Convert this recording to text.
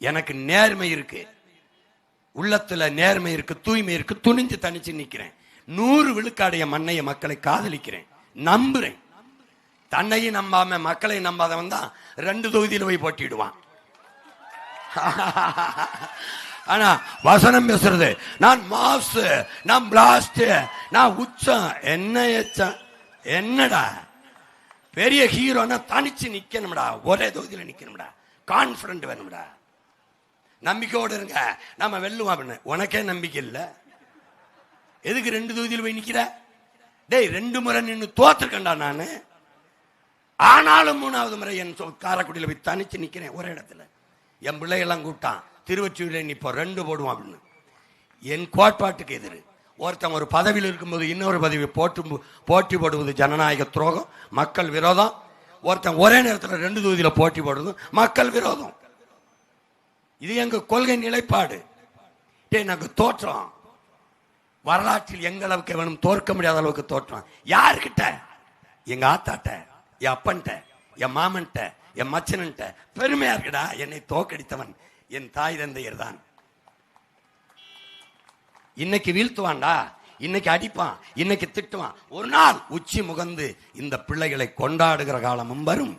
எனக்கு நேர்மை இருக்கு, உள்ளத்துல நேர்மை இருக்கு, தூய்மை இருக்கு, துணிஞ்சு தனிச்சு நிக்கிறேன். 100 விழுக்காடைய மண்ணைய மக்களை காதலிக்கிறேன், நம்புறேன். தன்னையும் நம்பாம மக்களை நம்பாதவன் தான் 2 தொகுதியில் போய் போட்டிடுவான். ஆனா வசனம் பேசுறது, நான் மாஸ், நான் பிளாஸ்ட், நான் உச்சம், என்ன எச்சம், என்னடா பெரிய ஹீரோனா தனிச்சு நிக்கணும்டா, ஒரே தொகுதியில் நிக்கணும்டா, கான்பிடன்ட் வேணும்டா, நம்பிக்கையோடு இருங்க, நம்ம வெல்லுவோம் அப்படின்னு. உனக்கே நம்பிக்கை இல்லை, எதுக்கு 2 தொகுதியில் போய் நிக்கிற? டேய் 2 முறை நின்று தோத்துருக்கேன்டா நானு, ஆனாலும் 3வது முறை என் காரைக்குடியில் போய் தனிச்சு நிக்கிறேன் ஒரே இடத்துல. என் பிள்ளைகள்லாம் கூப்பிட்டான், திருவொற்றியூர்ல நிப்போம் 2 போடுவோம் அப்படின்னு. என் கோட்பாட்டுக்கு எதிர். ஒருத்தன் ஒரு பதவியில் இருக்கும்போது இன்னொரு பதவி போட்டி போடுவது ஜனநாயக துரோகம், மக்கள் விரோதம். ஒருத்தன் ஒரே நேரத்தில் 2 தொகுதியில் போட்டி போடுவது மக்கள் விரோதம். இது எங்க கொள்கை நிலைப்பாடு. நாங்க தோற்றம், வரலாற்றில் எங்க அளவுக்கு வேணும் தோற்க முடியாத அளவுக்கு தோற்றம். யாருக்கிட்ட? எங்க ஆத்தாட்ட, என் அப்பன்ட்ட, என் மாமன்ட்ட, என் மச்சன்ட்ட பெருமையா இருக்குடா. என்னை தோக்கடித்தவன் என் தாய் தந்தையர் தான். இன்னைக்கு வீழ்த்துவான்டா, இன்னைக்கு அடிப்பான், இன்னைக்கு திட்டுவான். ஒரு நாள் உச்சி முகந்து இந்த பிள்ளைகளை கொண்டாடுகிற காலமும் வரும்.